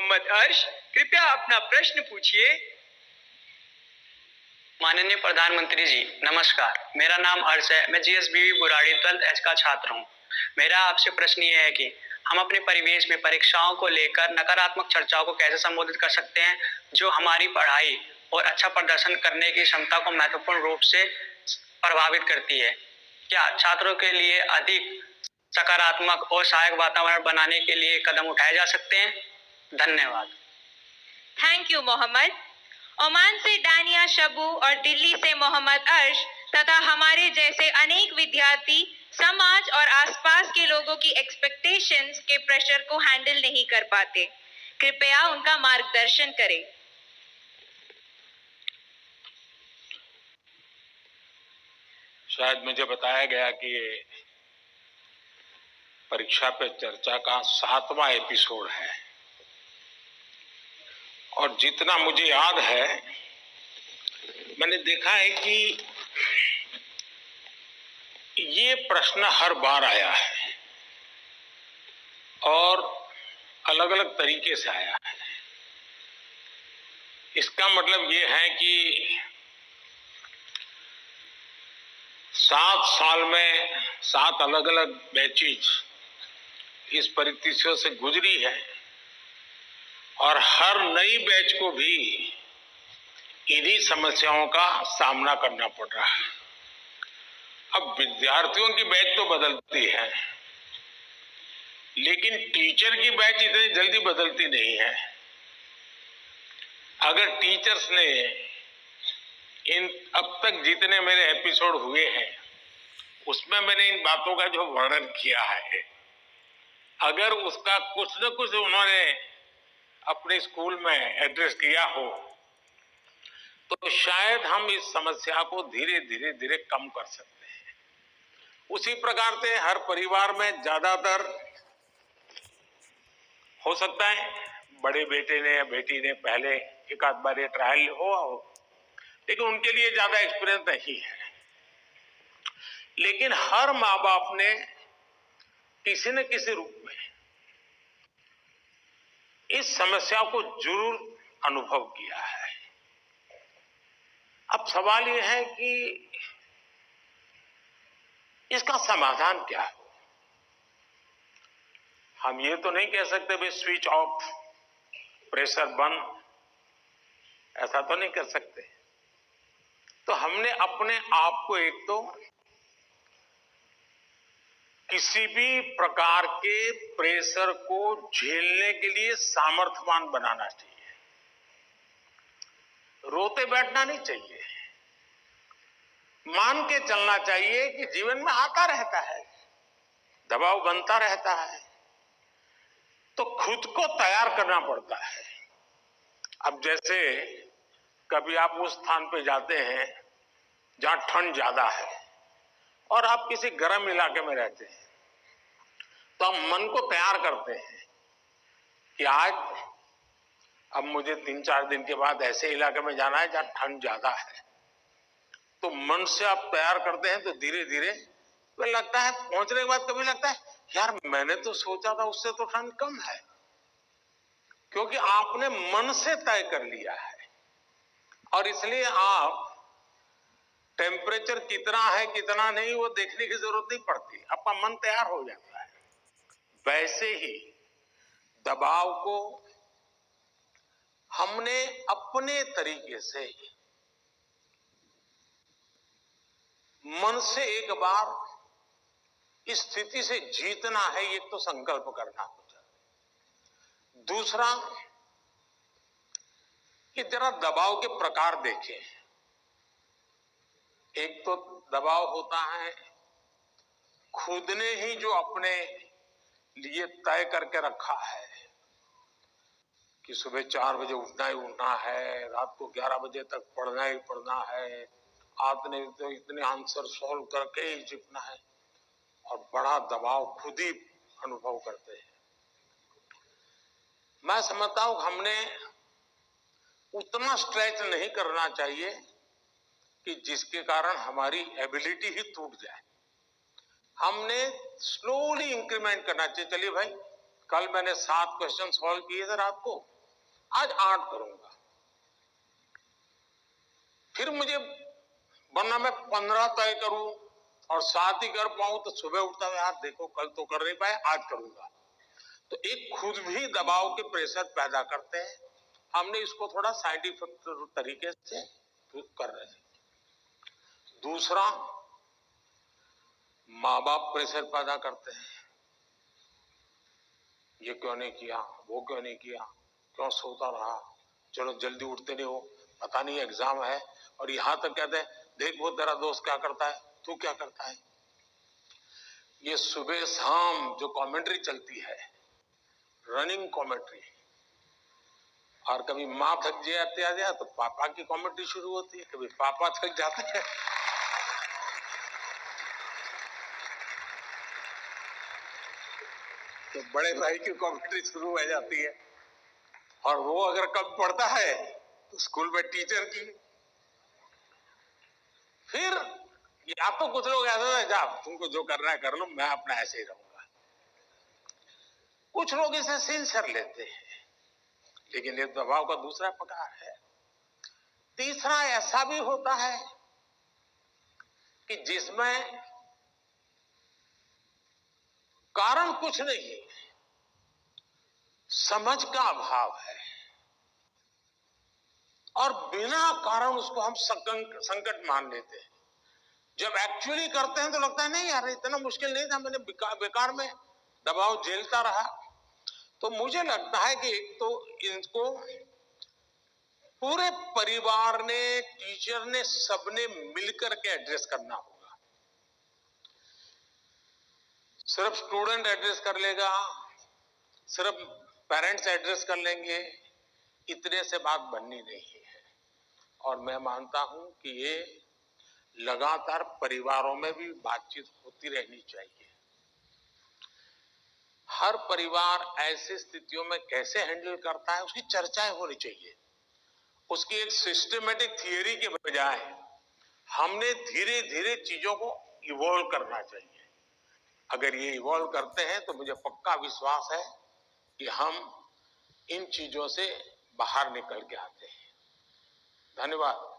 मोहम्मद अर्श, कृपया अपना प्रश्न पूछिए। माननीय प्रधानमंत्री जी, नमस्कार। मेरा नाम अर्श है। मैं जीएसबीवी बुराड़ी 12th का छात्र हूँ। मेरा आपसे प्रश्न ये है कि हम अपने परिवेश में परीक्षाओं को लेकर नकारात्मक चर्चाओं को कैसे संबोधित कर सकते हैं, जो हमारी पढ़ाई और अच्छा प्रदर्शन करने की क्षमता को महत्वपूर्ण रूप से प्रभावित करती है। क्या छात्रों के लिए अधिक सकारात्मक और सहायक वातावरण बनाने के लिए कदम उठाए जा सकते हैं? धन्यवाद। Thank you Mohammed. ओमान से डानिया शबू और दिल्ली से मोहम्मद अर्श तथा हमारे जैसे अनेक विद्यार्थी समाज और आसपास के लोगों की एक्सपेक्टेशंस के प्रेशर को हैंडल नहीं कर पाते। कृपया उनका मार्गदर्शन करें। शायद मुझे बताया गया कि परीक्षा पे चर्चा का 7वां एपिसोड है और जितना मुझे याद है, मैंने देखा है कि ये प्रश्न हर बार आया है और अलग अलग तरीके से आया है। इसका मतलब ये है कि 7 साल में 7 अलग अलग बैचेज इस परिस्थितियों से गुजरी है और हर नई बैच को भी इन्हीं समस्याओं का सामना करना पड़ रहा है। अब विद्यार्थियों की बैच तो बदलती है, लेकिन टीचर की बैच इतनी जल्दी बदलती नहीं है। अगर टीचर्स ने इन अब तक जितने मेरे एपिसोड हुए हैं उसमें मैंने इन बातों का जो वर्णन किया है, अगर उसका कुछ न कुछ उन्होंने अपने स्कूल में एड्रेस किया हो तो शायद हम इस समस्या को धीरे धीरे कम कर सकते हैं। उसी प्रकार से हर परिवार में ज्यादातर हो सकता है बड़े बेटे ने या बेटी ने पहले एक आध बार ये ट्रायल हुआ हो, लेकिन उनके लिए ज्यादा एक्सपीरियंस नहीं है। लेकिन हर माँ बाप ने किसी न किसी रूप में इस समस्या को जरूर अनुभव किया है। अब सवाल यह है कि इसका समाधान क्या है। हम ये तो नहीं कह सकते भाई स्विच ऑफ, प्रेशर बंद, ऐसा तो नहीं कर सकते। तो हमने अपने आप को एक तो किसी भी प्रकार के प्रेशर को झेलने के लिए सामर्थ्यवान बनाना चाहिए। रोते बैठना नहीं चाहिए, मान के चलना चाहिए कि जीवन में आता रहता है, दबाव बनता रहता है, तो खुद को तैयार करना पड़ता है। अब जैसे कभी आप उस स्थान पे जाते हैं जहां ठंड ज्यादा है और आप किसी गर्म इलाके में रहते हैं, तो हम मन को तैयार करते हैं कि आज अब मुझे 3-4 दिन के बाद ऐसे इलाके में जाना है जहां ठंड ज्यादा है। तो मन से आप तैयार करते हैं तो धीरे धीरे लगता है, पहुंचने के बाद कभी लगता है यार मैंने तो सोचा था उससे तो ठंड कम है, क्योंकि आपने मन से तय कर लिया है। और इसलिए आप टेम्परेचर कितना है कितना नहीं वो देखने की जरूरत नहीं पड़ती, आपका मन तैयार हो जाता है। वैसे ही दबाव को हमने अपने तरीके से मन से एक बार इस स्थिति से जीतना है, ये तो संकल्प करना होता है। दूसरा कि जरा दबाव के प्रकार देखें। एक तो दबाव होता है खुद ने ही जो अपने लिए तय करके रखा है कि सुबह 4 बजे उठना ही उठना है, रात को 11 बजे तक पढ़ना ही पढ़ना है, आपने तो इतने आंसर सॉल्व करके ही जीतना है, और बड़ा दबाव खुद ही अनुभव करते हैं। मैं समझता हूं हमने उतना स्ट्रेच नहीं करना चाहिए कि जिसके कारण हमारी एबिलिटी ही टूट जाए। हमने स्लोली इंक्रीमेंट करना चाहिए। चलिए भाई, कल मैंने 7 क्वेश्चन सॉल्व किए थे रात को, आज 8 करूंगा, फिर मुझे वरना मैं 15 तय करूं और 7 ही कर पाऊं तो सुबह उठता है यार देखो कल तो कर नहीं पाए, आज करूंगा। तो एक खुद भी दबाव के प्रेशर पैदा करते हैं। हमने इसको थोड़ा साइंटिफिक तरीके से कर रहे हैं। दूसरा, माँ बाप प्रेशर पैदा करते हैं, ये क्यों नहीं किया, वो क्यों नहीं किया, क्यों सोता रहा, चलो जल्दी उठते नहीं हो, पता नहीं एग्जाम है। और यहां तक कहते हैं देख वो तेरा दोस्त क्या करता है, तू क्या करता है। ये सुबह शाम जो कमेंट्री चलती है, रनिंग कमेंट्री, और कभी माँ थक जाती है तो पापा की कमेंट्री शुरू होती है, कभी पापा थक जाते हैं तो बड़े भाई की कमेंट्री शुरू हो जाती है, और वो अगर कम पढ़ता है तो स्कूल में टीचर की। फिर या तो कुछ लोग ऐसे हैं जा तुमको जो करना है कर लो, मैं अपना ऐसे ही रहूंगा। कुछ लोग इसे सिंसियर लेते हैं, लेकिन ये दबाव का दूसरा प्रकार है। तीसरा ऐसा भी होता है कि जिसमें कारण कुछ नहीं, समझ का अभाव है, और बिना कारण उसको हम संकट मान लेते हैं। जब एक्चुअली करते हैं तो लगता है नहीं यार इतना मुश्किल नहीं था, मैंने बेकार में दबाव झेलता रहा। तो मुझे लगता है कि एक तो इनको पूरे परिवार ने, टीचर ने, सबने मिलकर के एड्रेस करना होगा। सिर्फ स्टूडेंट एड्रेस कर लेगा, सिर्फ पेरेंट्स एड्रेस कर लेंगे, इतने से बात बननी नहीं है। और मैं मानता हूं कि ये लगातार परिवारों में भी बातचीत होती रहनी चाहिए। हर परिवार ऐसी स्थितियों में कैसे हैंडल करता है उसकी चर्चाएं होनी चाहिए। उसकी एक सिस्टमेटिक थियरी के बजाय हमने धीरे धीरे चीजों को इवॉल्व करना चाहिए। अगर ये इवॉल्व करते हैं तो मुझे पक्का विश्वास है कि हम इन चीजों से बाहर निकल के आते हैं। धन्यवाद।